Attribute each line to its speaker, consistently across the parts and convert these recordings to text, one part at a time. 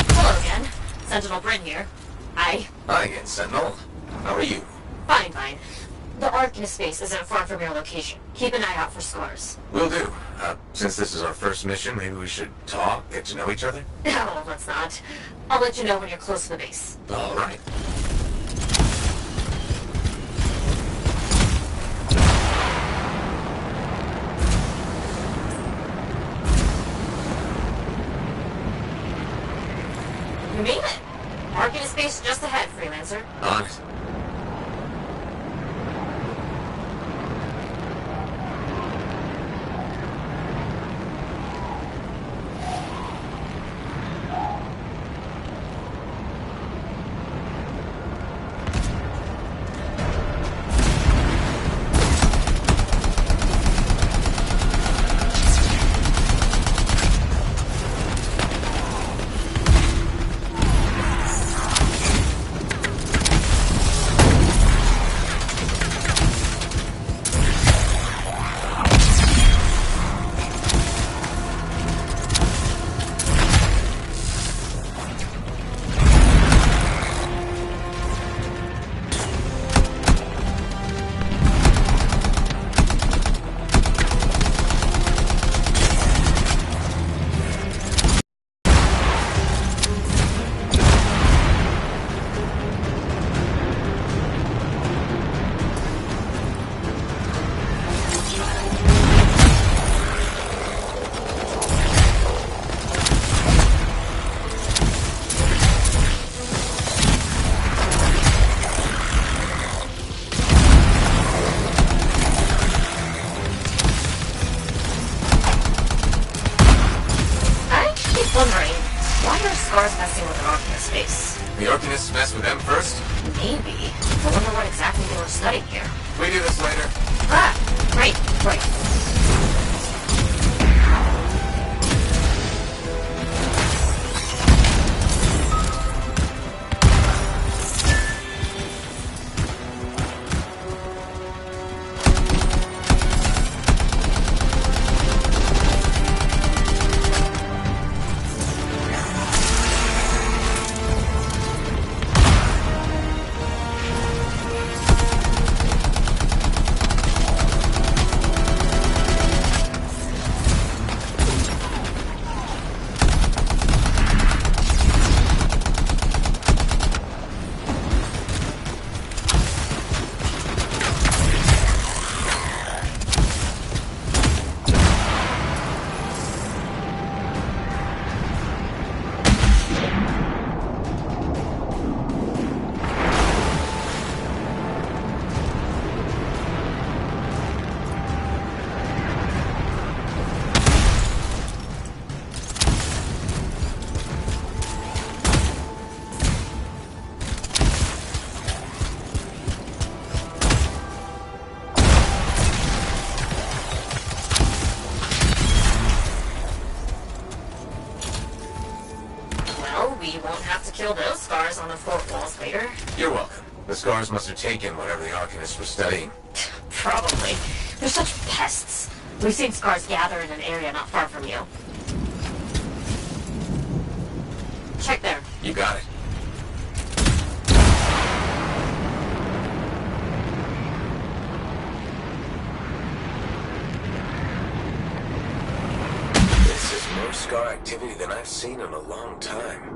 Speaker 1: Hello again. Sentinel Bryn here.
Speaker 2: Hi again, Sentinel. How are you?
Speaker 1: Fine, fine. The Arcanist space isn't far from your location. Keep an eye out for scars.
Speaker 2: Will do. Since this is our first mission, maybe we should talk, get to know each other?
Speaker 1: No, let's not. I'll let you know when you're close to the base.
Speaker 2: All right.
Speaker 1: You made it. Arcanist space just ahead, Freelancer.
Speaker 2: On it.
Speaker 1: Wondering, why are scars messing with an Arcanist space?
Speaker 2: The Arcanists mess with them first?
Speaker 1: Maybe. I wonder what exactly they were studying here.
Speaker 2: We do this later.
Speaker 1: Ah, right. seal those scars on the fort walls later.
Speaker 2: You're welcome. The scars must have taken whatever the Arcanists were studying.
Speaker 1: Probably. They're such pests. We've seen scars gather in an area not far from you. Check there.
Speaker 2: You got it. This is more scar activity than I've seen in a long time.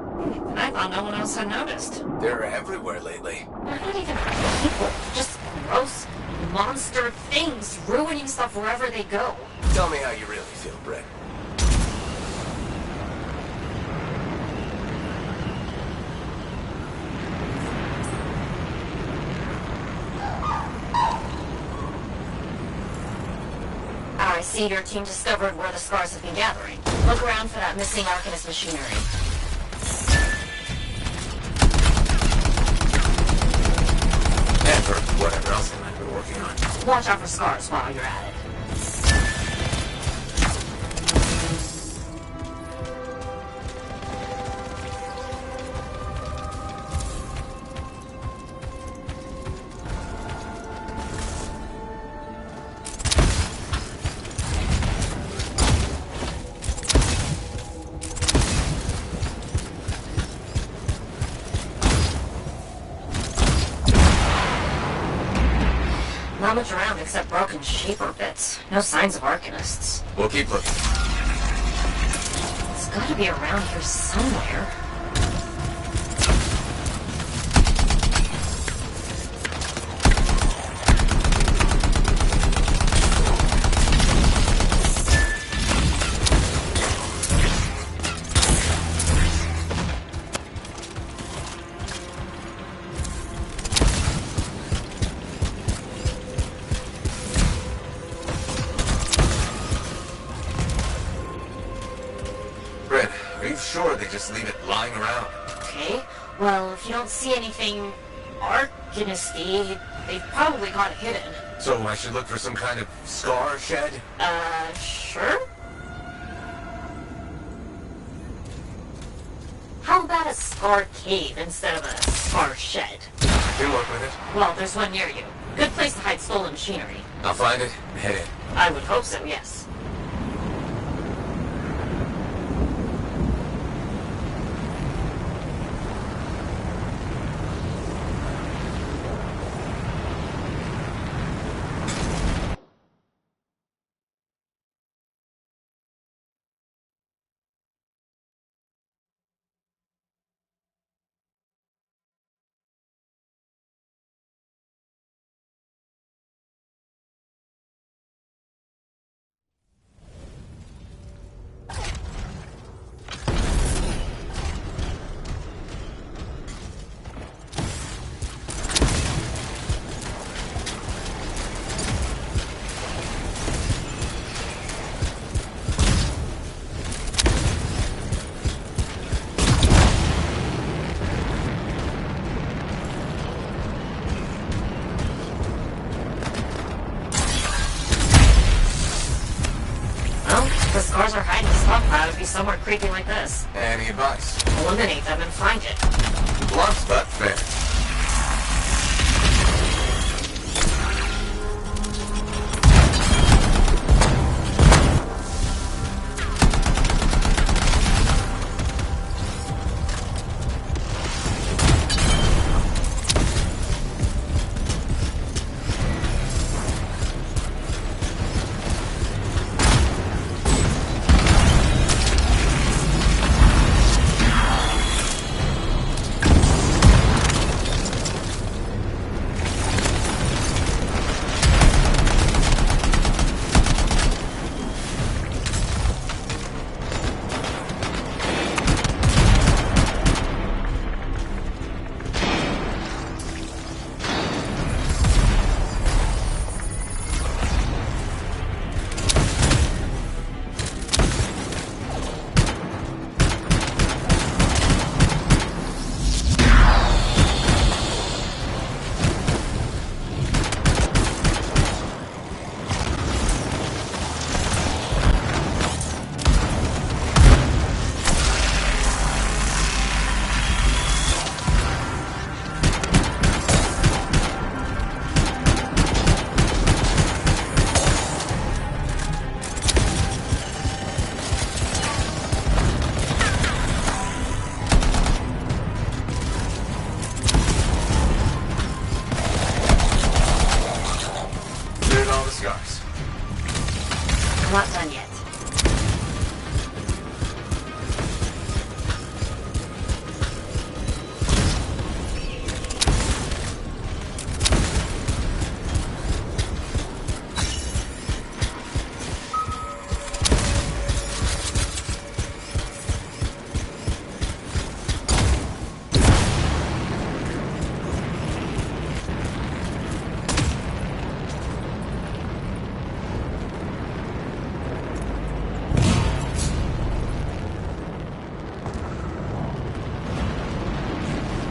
Speaker 1: I thought no one else had noticed.
Speaker 2: They're everywhere lately.
Speaker 1: They're not even people. Just gross monster things ruining stuff wherever they go.
Speaker 2: Tell me how you really feel, Brett.
Speaker 1: I see your team discovered where the scars have been gathering. Look around for that missing Arcanist machinery.
Speaker 2: And for whatever else they might be working on.
Speaker 1: Watch out for scars while you're at it. Not much around except broken shaper bits. No signs of Arcanists.
Speaker 2: We'll keep looking.
Speaker 1: It's gotta be around here somewhere.
Speaker 2: Sure, they just leave it lying around.
Speaker 1: Okay. Well, if you don't see anything Arcanisty, they've probably got it hidden.
Speaker 2: So I should look for some kind of scar shed?
Speaker 1: Sure? How about a scar cave instead of a scar shed?
Speaker 2: I can work with it.
Speaker 1: Well, there's one near you. Good place to hide stolen machinery.
Speaker 2: I'll find it and head in.
Speaker 1: I would hope so, yes. The scars are hiding stockpile would be somewhere creepy like this.
Speaker 2: Any advice?
Speaker 1: Eliminate them and find it.
Speaker 2: Blunt but fair.
Speaker 1: I'm not done yet.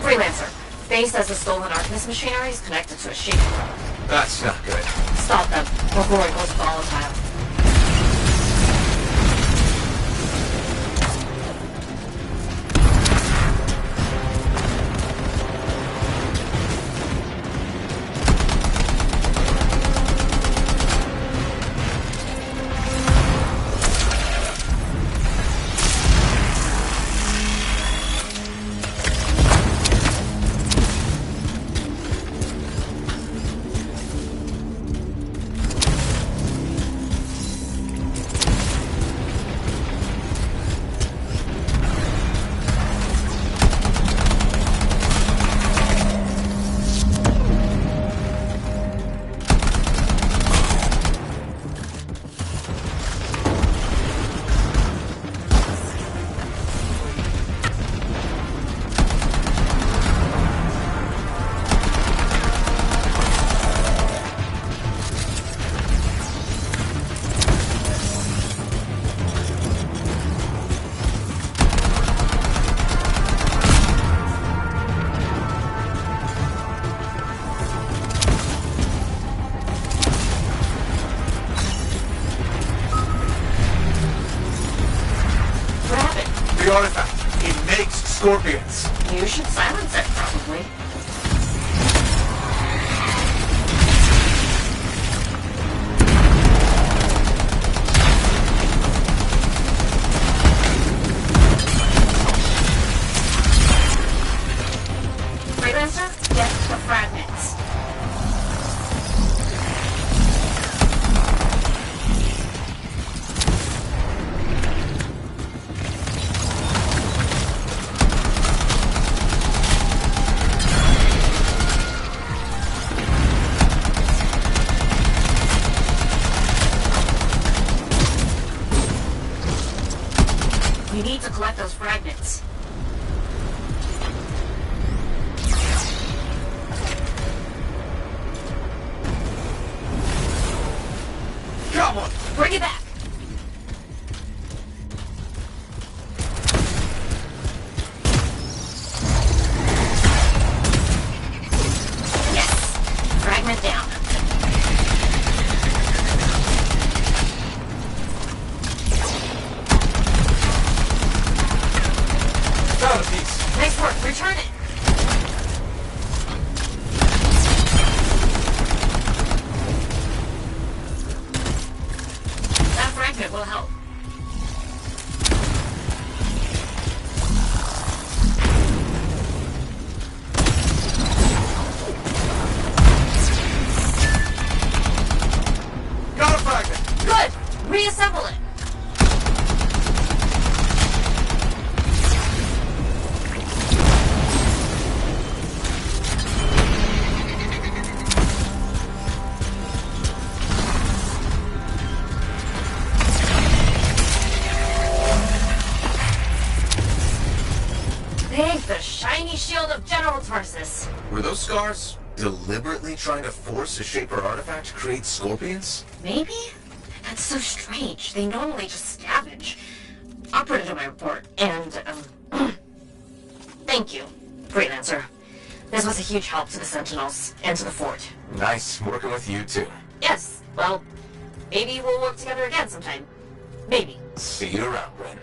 Speaker 1: Freelancer. Base says the stolen Artemis machinery is connected to a shaper product.
Speaker 2: That's not good.
Speaker 1: Stop them before it goes volatile.
Speaker 2: The artifact. It makes scorpions.
Speaker 1: You should silence it, probably. Freelancer, get the fragments. We need to collect those fragments.
Speaker 2: Come on.
Speaker 1: Bring it back. Yes. Fragment down.
Speaker 2: Found a piece.
Speaker 1: Nice work. Return it. That fragment will help.
Speaker 2: Got a fragment.
Speaker 1: Good. Reassemble it. Thank the shiny shield of General Tarsus.
Speaker 2: Were those scars deliberately trying to force a shaper artifact to create scorpions?
Speaker 1: Maybe? That's so strange. They normally just scavenge. I'll put it in my report. And, thank you, Freelancer. This was a huge help to the Sentinels and to the fort.
Speaker 2: Nice working with you too.
Speaker 1: Yes, well, maybe we'll work together again sometime. Maybe.
Speaker 2: See you around, Ren.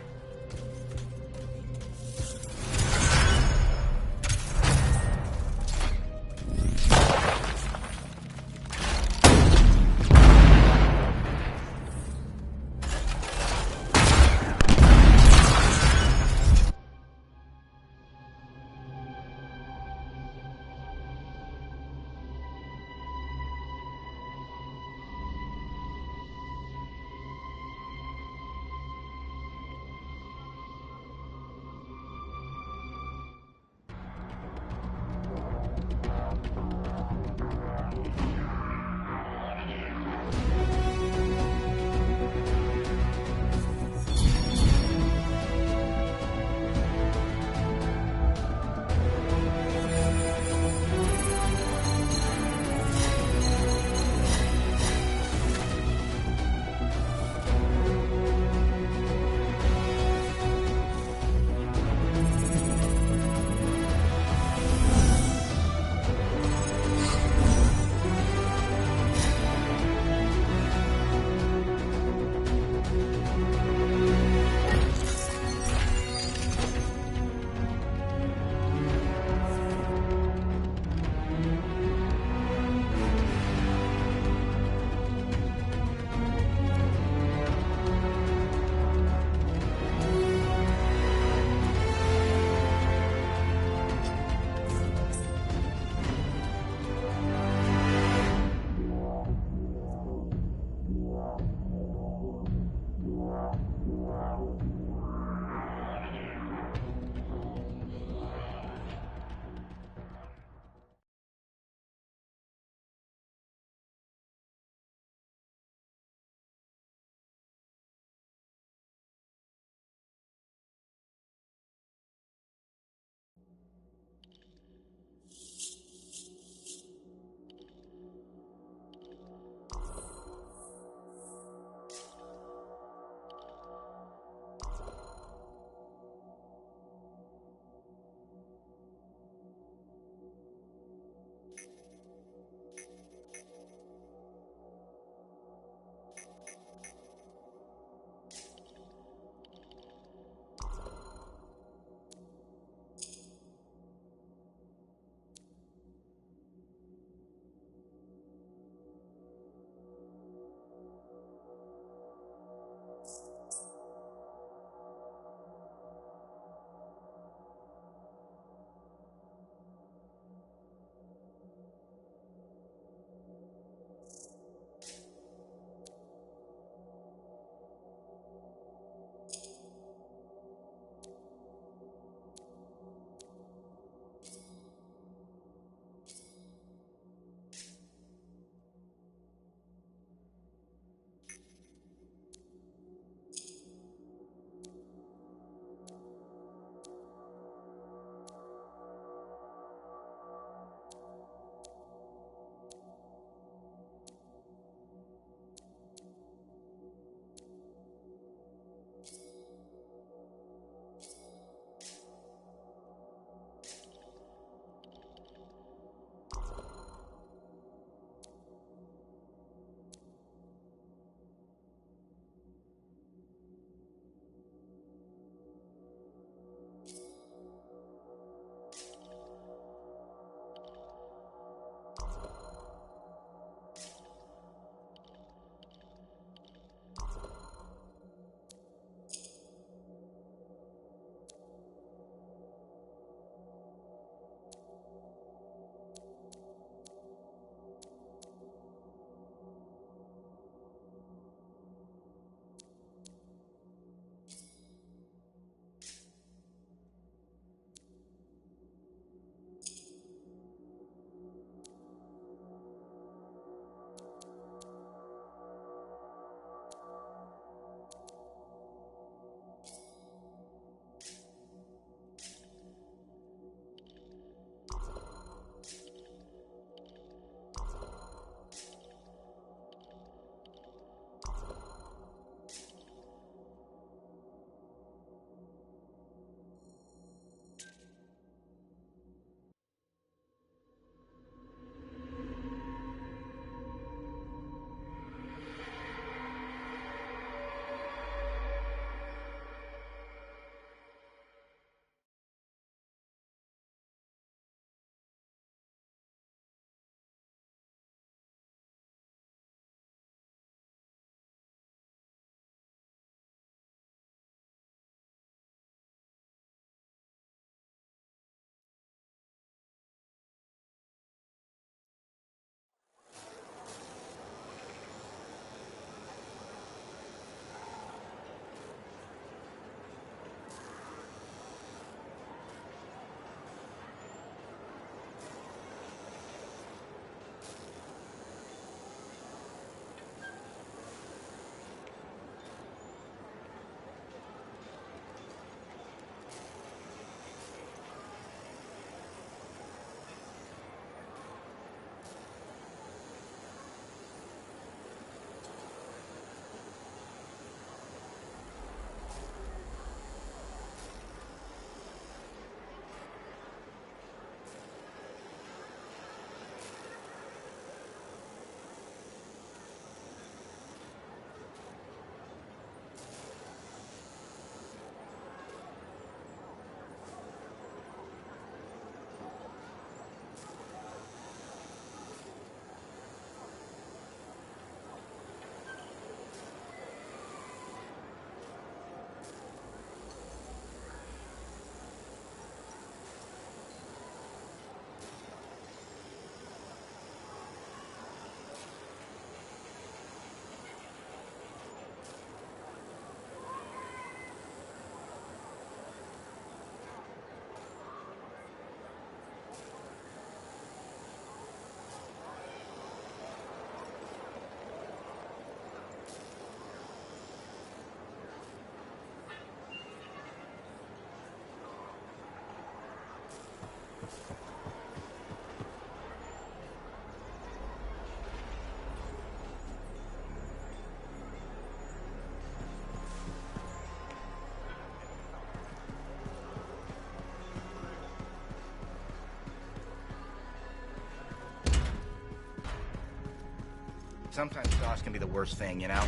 Speaker 3: Sometimes DOS can be the worst thing, you know?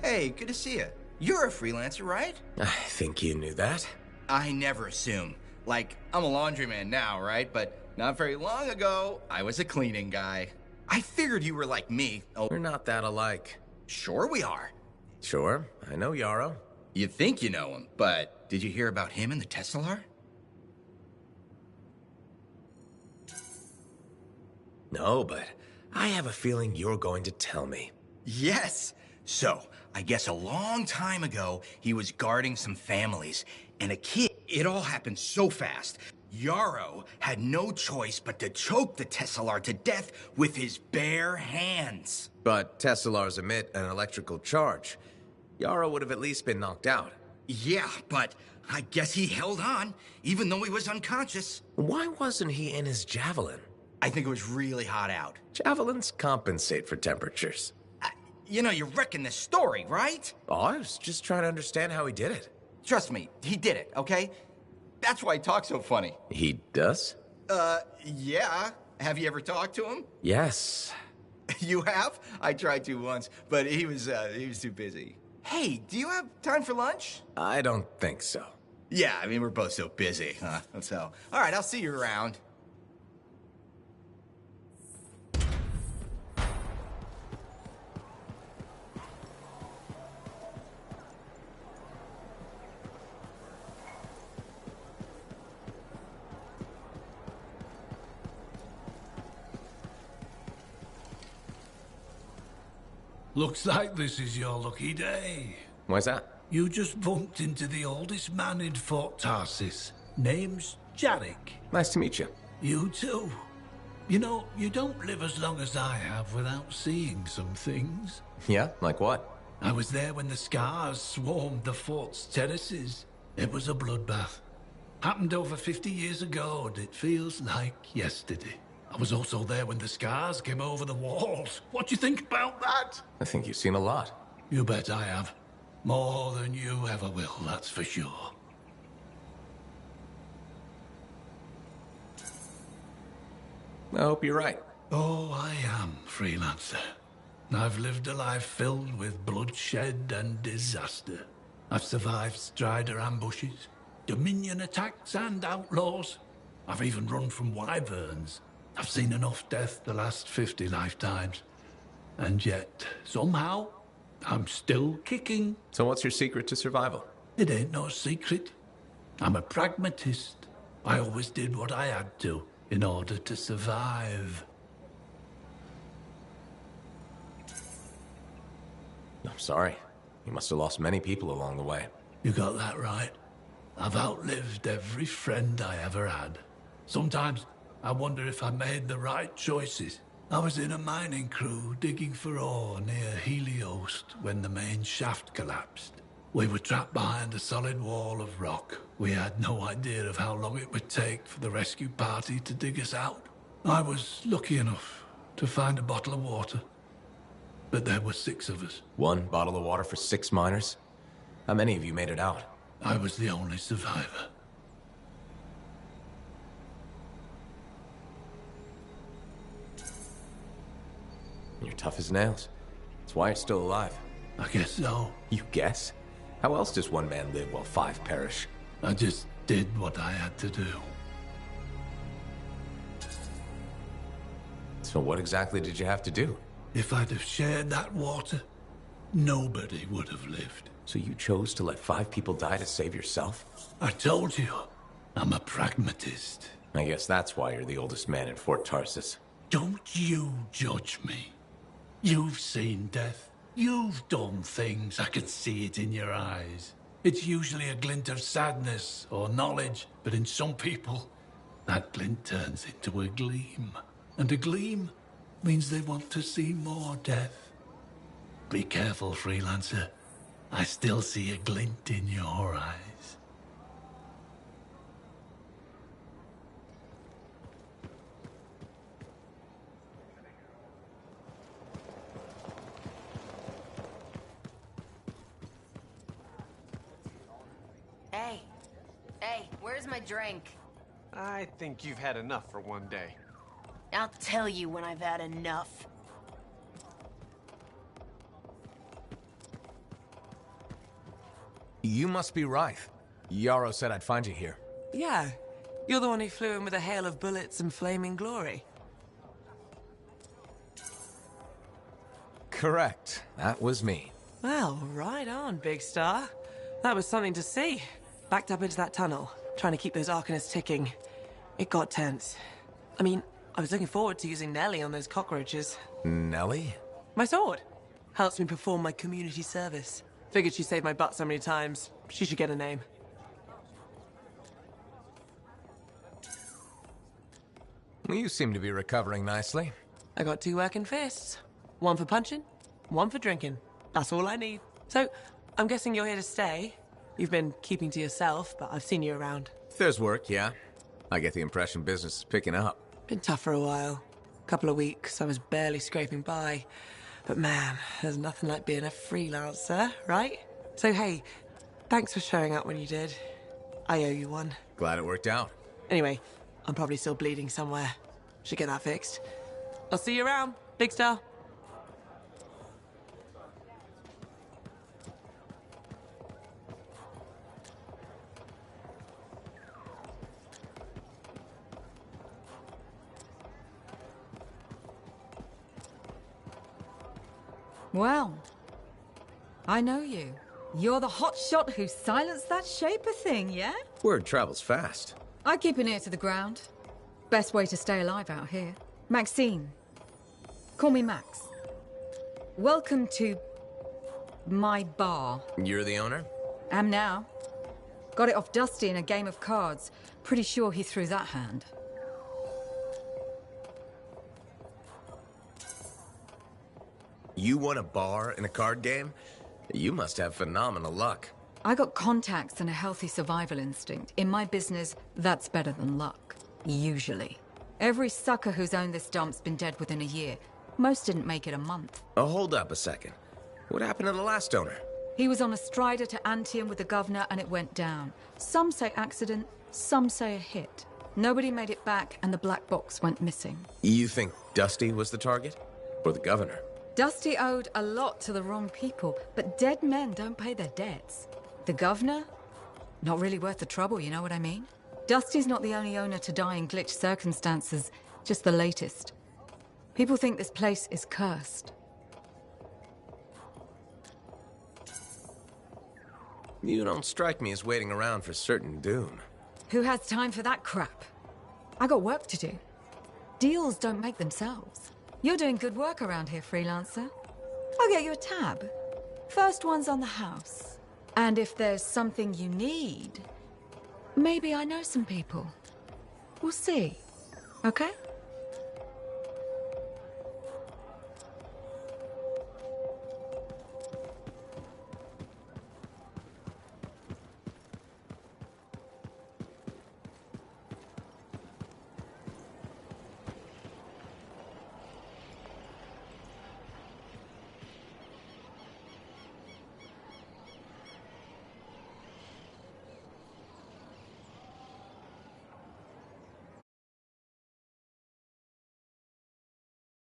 Speaker 3: Hey, good to see you. You're a freelancer, right?
Speaker 4: I think you knew that.
Speaker 3: I never assume. Like, I'm a laundryman now, right? But not very long ago, I was a cleaning guy. I figured you were like me. Oh,
Speaker 4: We're not that alike.
Speaker 3: sure we are.
Speaker 4: Sure, I know Yarrow.
Speaker 3: You think you know him, but did you hear about him and the Tesla?
Speaker 4: No, but I have a feeling you're going to tell me.
Speaker 3: Yes. So, I guess a long time ago, he was guarding some families, and a kid. It all happened so fast. Yarrow had no choice but to choke the Tesla to death with his bare hands.
Speaker 4: But Teslars emit an electrical charge. Yarrow would have at least been knocked out.
Speaker 3: Yeah, but I guess he held on, even though he was unconscious.
Speaker 4: Why wasn't he in his javelin?
Speaker 3: I think it was really hot out.
Speaker 4: Javelins compensate for temperatures.
Speaker 3: You know, you're wrecking this story, right?
Speaker 4: Oh, I was just trying to understand how he did it.
Speaker 3: Trust me, he did it, okay? That's why he talks so funny.
Speaker 4: He does?
Speaker 3: Yeah. Have you ever talked to him?
Speaker 4: Yes.
Speaker 3: You have? I tried to once, but he was too busy. Hey, do you have time for lunch?
Speaker 4: I don't think so.
Speaker 3: Yeah, I mean, we're both so busy, huh? So, all right, I'll see you around.
Speaker 5: Looks like this is your lucky day.
Speaker 4: Why's that?
Speaker 5: You just bumped into the oldest man in Fort Tarsis. Name's Jarek.
Speaker 4: Nice to meet you.
Speaker 5: You too. You know, you don't live as long as I have without seeing some things.
Speaker 4: Yeah? Like what?
Speaker 5: I was there when the scars swarmed the fort's terraces. It was a bloodbath. Happened over 50 years ago, and it feels like yesterday. I was also there when the scars came over the walls. What do you think about that?
Speaker 4: I think you've seen a lot.
Speaker 5: You bet I have. More than you ever will, that's for sure.
Speaker 4: I hope you're right.
Speaker 5: Oh, I am, freelancer. I've lived a life filled with bloodshed and disaster. I've survived Strider ambushes, Dominion attacks and outlaws. I've even run from wyverns. I've seen enough death the last 50 lifetimes. And yet, somehow, I'm still kicking.
Speaker 4: So what's your secret to survival?
Speaker 5: It ain't no secret. I'm a pragmatist. I always did what I had to in order to survive.
Speaker 4: I'm sorry. You must have lost many people along the way.
Speaker 5: You got that right. I've outlived every friend I ever had. Sometimes I wonder if I made the right choices. I was in a mining crew digging for ore near Heliost when the main shaft collapsed. We were trapped behind a solid wall of rock. We had no idea of how long it would take for the rescue party to dig us out. I was lucky enough to find a bottle of water. But there were 6 of us.
Speaker 4: 1 bottle of water for 6 miners? How many of you made it out?
Speaker 5: I was the only survivor.
Speaker 4: You're tough as nails. That's why you're still alive.
Speaker 5: I guess so.
Speaker 4: You guess? How else does 1 man live while 5 perish?
Speaker 5: I just did what I had to do.
Speaker 4: So what exactly did you have to do?
Speaker 5: If I'd have shared that water, nobody would have lived.
Speaker 4: So you chose to let 5 people die to save yourself?
Speaker 5: I told you, I'm a pragmatist.
Speaker 4: I guess that's why you're the oldest man in Fort Tarsis.
Speaker 5: Don't you judge me. You've seen death. You've done things. I can see it in your eyes. It's usually a glint of sadness or knowledge, but in some people, that glint turns into a gleam. And a gleam means they want to see more death. Be careful, freelancer. I still see a glint in your eyes.
Speaker 6: Hey, where's my drink?
Speaker 7: I think you've had enough for one day.
Speaker 6: I'll tell you when I've had enough. You must be right. Yarrow said I'd find you here.
Speaker 8: Yeah. You're the one who flew in with a hail of bullets and flaming glory.
Speaker 6: Correct. That was me.
Speaker 8: Well, right on, Big Star. That was something to see. Backed up into that tunnel, trying to keep those Arcanists ticking. It got tense. I mean, I was looking forward to using Nellie on those cockroaches.
Speaker 6: Nellie?
Speaker 8: My sword. Helps me perform my community service. Figured she saved my butt so many times. She should get a name.
Speaker 6: Well, you seem to be recovering nicely.
Speaker 8: I got 2 working fists. One for punching, one for drinking. That's all I need. So, I'm guessing you're here to stay. You've been keeping to yourself, but I've seen you around.
Speaker 6: If there's work, yeah. I get the impression business is picking up.
Speaker 8: Been tough for a while. Couple of weeks, I was barely scraping by. But man, there's nothing like being a freelancer, right? So hey, thanks for showing up when you did. I owe you one.
Speaker 6: Glad it worked out.
Speaker 8: Anyway, I'm probably still bleeding somewhere. Should get that fixed. I'll see you around, Big Star.
Speaker 9: Well, I know you. You're the hotshot who silenced that Shaper thing, yeah?
Speaker 4: Word travels fast.
Speaker 9: I keep an ear to the ground. Best way to stay alive out here. Maxine. Call me Max. Welcome to my bar.
Speaker 4: You're the owner?
Speaker 9: Am now. Got it off Dusty in a game of cards. Pretty sure he threw that hand.
Speaker 4: You won a bar in a card game? You must have phenomenal luck.
Speaker 9: I got contacts and a healthy survival instinct. In my business, that's better than luck. Usually. Every sucker who's owned this dump's been dead within a year. Most didn't make it a month.
Speaker 4: Oh, hold up a second. What happened to the last owner?
Speaker 9: He was on a strider to Anthem with the governor and it went down. Some say accident, some say a hit. Nobody made it back and the black box went missing.
Speaker 4: You think Dusty was the target? Or the governor?
Speaker 9: Dusty owed a lot to the wrong people, but dead men don't pay their debts. The governor? Not really worth the trouble, you know what I mean? Dusty's not the only owner to die in glitched circumstances, just the latest. People think this place is cursed.
Speaker 4: You don't strike me as waiting around for certain doom.
Speaker 9: Who has time for that crap? I got work to do. Deals don't make themselves. You're doing good work around here, freelancer. I'll get you a tab. First one's on the house. And if there's something you need, maybe I know some people. We'll see. Okay?